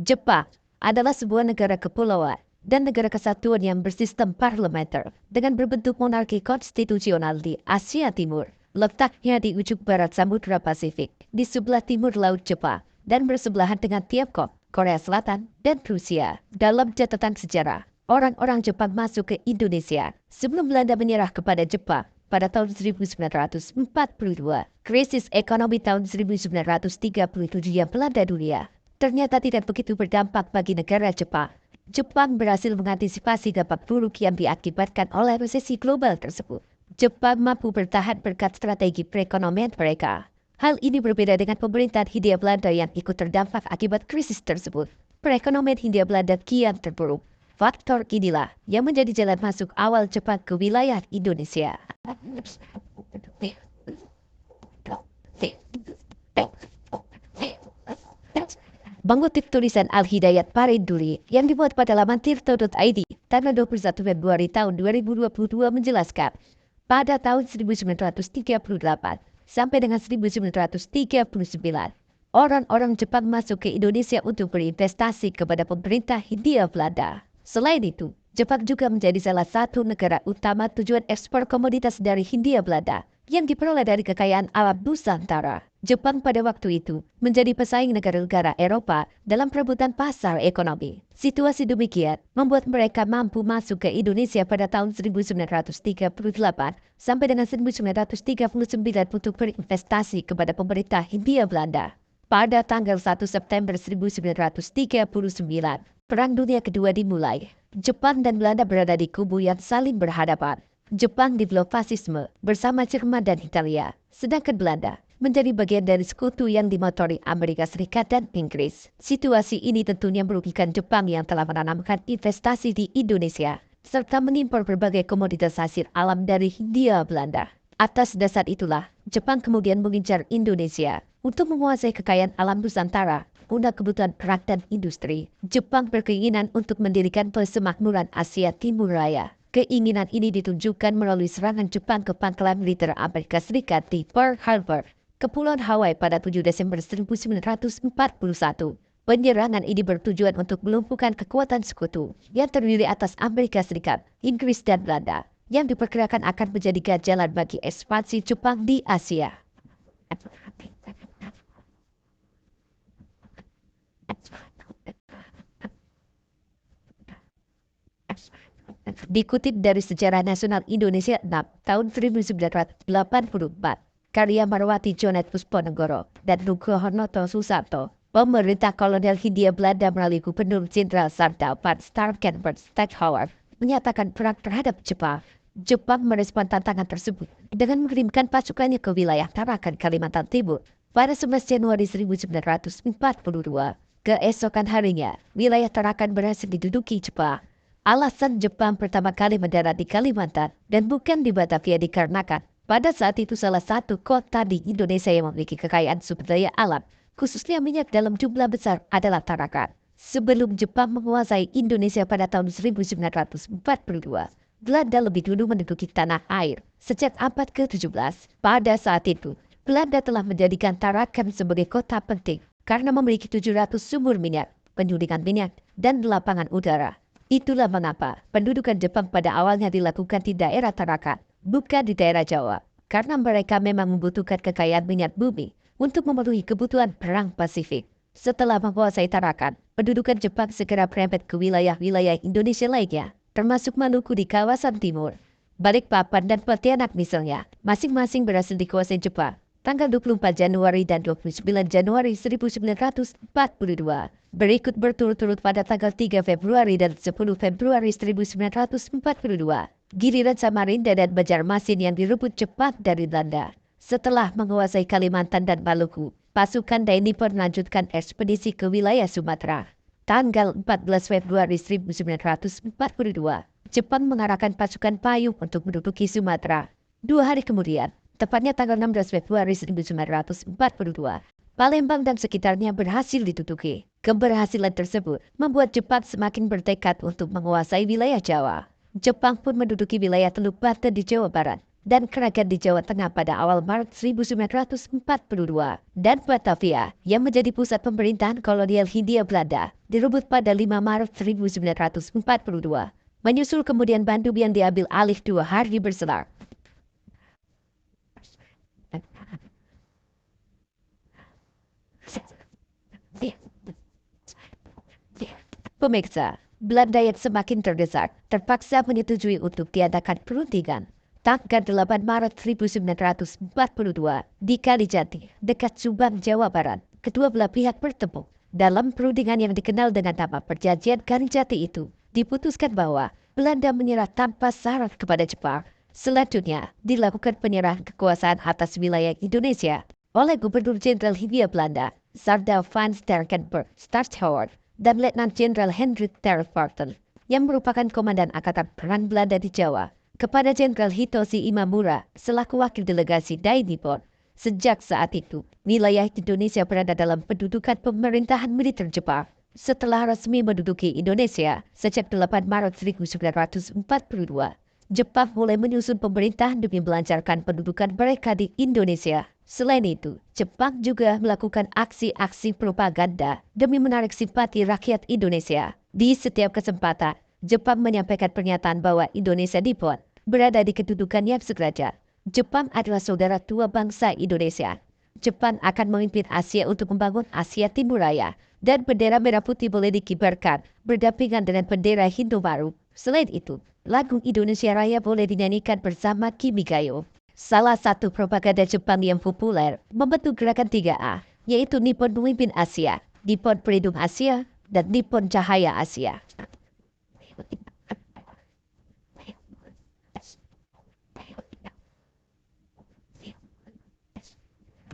Jepang adalah sebuah negara kepulauan dan negara kesatuan yang bersistem parlementer dengan berbentuk monarki konstitusional di Asia Timur. Letaknya di ujung barat Samudra Pasifik, di sebelah timur Laut Jepang, dan bersebelahan dengan Tiongkok, Korea Selatan, dan Rusia. Dalam catatan sejarah, orang-orang Jepang masuk ke Indonesia sebelum Belanda menyerah kepada Jepang pada tahun 1942. Krisis ekonomi tahun 1937 yang melanda dunia ternyata tidak begitu berdampak bagi negara Jepang. Jepang berhasil mengantisipasi dampak buruk yang diakibatkan oleh resesi global tersebut. Jepang mampu bertahan berkat strategi perekonomian mereka. Hal ini berbeda dengan pemerintahan Hindia Belanda yang ikut terdampak akibat krisis tersebut. Perekonomian Hindia Belanda kian terpuruk. Faktor inilah yang menjadi jalan masuk awal Jepang ke wilayah Indonesia. Mengutip tulisan Al-Hidayat Parinduli yang dibuat pada laman tirto.id tanggal 21 Februari tahun 2022 menjelaskan, pada tahun 1938 sampai dengan 1939, orang-orang Jepang masuk ke Indonesia untuk berinvestasi kepada pemerintah Hindia Belanda. Selain itu, Jepang juga menjadi salah satu negara utama tujuan ekspor komoditas dari Hindia Belanda yang diperoleh dari kekayaan alam Nusantara. Jepang pada waktu itu menjadi pesaing negara-negara Eropa dalam perebutan pasar ekonomi. Situasi demikian membuat mereka mampu masuk ke Indonesia pada tahun 1938 sampai dengan 1939 untuk berinvestasi kepada pemerintah Hindia Belanda. Pada tanggal 1 September 1939, Perang Dunia Kedua dimulai. Jepang dan Belanda berada di kubu yang saling berhadapan. Jepang di blok fasisme bersama Jerman dan Italia, sedangkan Belanda menjadi bagian dari sekutu yang dimotori Amerika Serikat dan Inggris. Situasi ini tentunya merugikan Jepang yang telah menanamkan investasi di Indonesia, serta mengimpor berbagai komoditas hasil alam dari Hindia Belanda. Atas dasar itulah, Jepang kemudian mengincar Indonesia untuk menguasai kekayaan alam Nusantara guna kebutuhan perang dan industri. Jepang berkeinginan untuk mendirikan persemakmuran Asia Timur Raya. Keinginan ini ditunjukkan melalui serangan Jepang ke pangkalan militer Amerika Serikat di Pearl Harbor, Kepulauan Hawaii pada 7 Desember 1941. Penyerangan ini bertujuan untuk melumpuhkan kekuatan sekutu yang terdiri atas Amerika Serikat, Inggris, dan Belanda, yang diperkirakan akan menjadi jalan bagi ekspansi Jepang di Asia. Dikutip dari Sejarah Nasional Indonesia 6 tahun 1984, karya Marwati Jonet Pusponegoro dan Nugroho Susanto, pemerintah kolonial Hindia Belanda melalui Gubernur Jenderal Sardau Van Starkenborst Stackhauer menyatakan perang terhadap Jepang. Jepang merespon tantangan tersebut dengan mengirimkan pasukannya ke wilayah Tarakan, Kalimantan Timur pada 11 Januari 1942. Keesokan harinya, wilayah Tarakan berhasil diduduki Jepang. Alasan Jepang pertama kali mendarat di Kalimantan dan bukan di Batavia dikarenakan pada saat itu salah satu kota di Indonesia yang memiliki kekayaan sumber daya alam, khususnya minyak dalam jumlah besar, adalah Tarakan. Sebelum Jepang menguasai Indonesia pada tahun 1942, Belanda lebih dulu menduduki tanah air sejak abad ke-17. Pada saat itu, Belanda telah menjadikan Tarakan sebagai kota penting karena memiliki 700 sumur minyak, penyulingan minyak, dan lapangan udara. Itulah mengapa pendudukan Jepang pada awalnya dilakukan di daerah Tarakan, bukan di daerah Jawa, karena mereka memang membutuhkan kekayaan minyak bumi untuk memenuhi kebutuhan perang Pasifik. Setelah menguasai Tarakan, pendudukan Jepang segera merembet ke wilayah-wilayah Indonesia lainnya, termasuk Maluku di kawasan timur. Balikpapan dan Pontianak misalnya, masing-masing berhasil dikuasai Jepang tanggal 24 Januari dan 29 Januari 1942. Berikut berturut-turut pada tanggal 3 Februari dan 10 Februari 1942. Giliran Samarinda dan Banjarmasin yang direbut Jepang dari Belanda. Setelah menguasai Kalimantan dan Maluku, pasukan Dainippon melanjutkan ekspedisi ke wilayah Sumatera. Tanggal 14 Februari 1942, Jepang mengarahkan pasukan payung untuk menduduki Sumatera. 2 hari kemudian, tepatnya tanggal 16 Februari 1942, Palembang dan sekitarnya berhasil diduduki. Keberhasilan tersebut membuat Jepang semakin bertekad untuk menguasai wilayah Jawa. Jepang pun menduduki wilayah Teluk Banten di Jawa Barat dan Kragan di Jawa Tengah pada awal Maret 1942, dan Batavia yang menjadi pusat pemerintahan kolonial Hindia Belanda direbut pada 5 Maret 1942. Menyusul kemudian Bandung yang diambil alih 2 hari berselang. Pemirsa, Belanda yang semakin terdesak terpaksa menyetujui untuk diadakan perundingan. Tanggal 8 Maret 1942 di Kalijati, dekat Subang, Jawa Barat, kedua belah pihak bertemu. Dalam perundingan yang dikenal dengan nama Perjanjian Kalijati itu, diputuskan bahwa Belanda menyerah tanpa syarat kepada Jepang. Selanjutnya, dilakukan penyerahan kekuasaan atas wilayah Indonesia oleh Gubernur Jenderal Hindia Belanda, Sardar van Sterkenburg Stadhouder, dan Letnan Jenderal Hendrik Tervarten, yang merupakan Komandan Angkatan Perang Belanda di Jawa, kepada Jenderal Hitoshi Imamura selaku wakil delegasi dari Nippon. Sejak saat itu, wilayah Indonesia berada dalam pendudukan pemerintahan militer Jepang. Setelah resmi menduduki Indonesia sejak 8 Maret 1942, Jepang mulai menyusun pemerintahan demi melancarkan pendudukan mereka di Indonesia. Selain itu, Jepang juga melakukan aksi-aksi propaganda demi menarik simpati rakyat Indonesia. Di setiap kesempatan, Jepang menyampaikan pernyataan bahwa Indonesia Nippon berada di kedudukan yang sederajat. Jepang adalah saudara tua bangsa Indonesia. Jepang akan memimpin Asia untuk membangun Asia Timur Raya, dan bendera merah putih boleh dikibarkan berdampingan dengan bendera Hindu-Maru. Selain itu, lagu Indonesia Raya boleh dinyanyikan bersama Kimigayo. Salah satu propaganda Jepang yang populer membentuk gerakan 3A, yaitu Nippon Pemimpin Asia, Nippon Pelindung Asia, dan Nippon Cahaya Asia.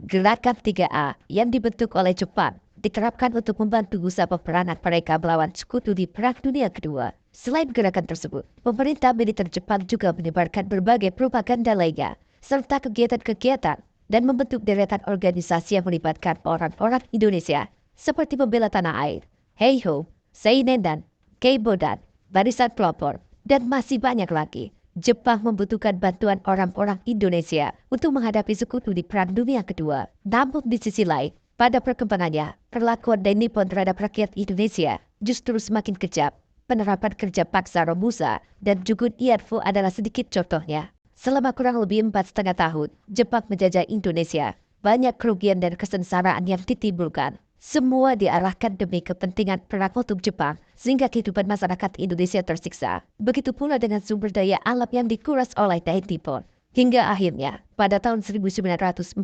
Gerakan 3A yang dibentuk oleh Jepang diterapkan untuk membantu usaha peperangan mereka melawan sekutu di Perang Dunia Kedua. Selain gerakan tersebut, pemerintah militer Jepang juga menyebarkan berbagai propaganda lainnya, serta kegiatan-kegiatan dan membentuk deretan organisasi yang melibatkan orang-orang Indonesia, seperti Pembela Tanah Air, Heiho, Seinendan, Keibodan, Barisan Pelopor, dan masih banyak lagi. Jepang membutuhkan bantuan orang-orang Indonesia untuk menghadapi sekutu di Perang Dunia Kedua. Namun di sisi lain, pada perkembangannya, perlakuan dari Nippon terhadap rakyat Indonesia justru semakin kejam. Penerapan kerja paksa Romusa dan Jugun Ierfu adalah sedikit contohnya. Selama kurang lebih 4,5 tahun, Jepang menjajah Indonesia. Banyak kerugian dan kesengsaraan yang ditimbulkan. Semua diarahkan demi kepentingan perang untuk Jepang, sehingga kehidupan masyarakat Indonesia tersiksa. Begitu pula dengan sumber daya alam yang dikuras oleh Nippon. Hingga akhirnya, pada tahun 1944,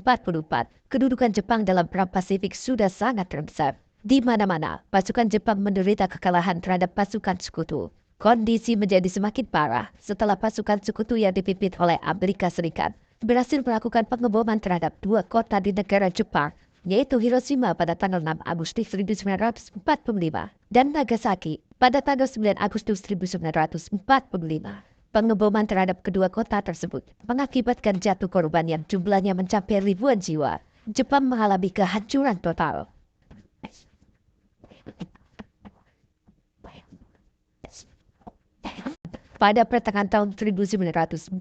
kedudukan Jepang dalam Perang Pasifik sudah sangat terbesar. Di mana-mana, pasukan Jepang menderita kekalahan terhadap pasukan sekutu. Kondisi menjadi semakin parah setelah pasukan sekutu yang dipimpin oleh Amerika Serikat berhasil melakukan pengeboman terhadap 2 kota di negara Jepang, yaitu Hiroshima pada tanggal 6 Agustus 1945 dan Nagasaki pada tanggal 9 Agustus 1945. Pengeboman terhadap kedua kota tersebut mengakibatkan jatuh korban yang jumlahnya mencapai ribuan jiwa. Jepang mengalami kehancuran total. Pada pertengahan tahun 1945,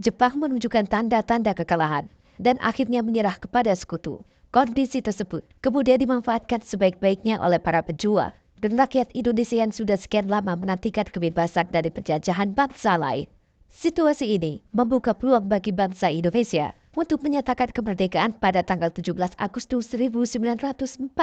Jepang menunjukkan tanda-tanda kekalahan dan akhirnya menyerah kepada sekutu. Kondisi tersebut kemudian dimanfaatkan sebaik-baiknya oleh para pejuang dan rakyat Indonesia yang sudah sekian lama menantikan kebebasan dari penjajahan bangsa lain. Situasi ini membuka peluang bagi bangsa Indonesia untuk menyatakan kemerdekaan pada tanggal 17 Agustus 1945.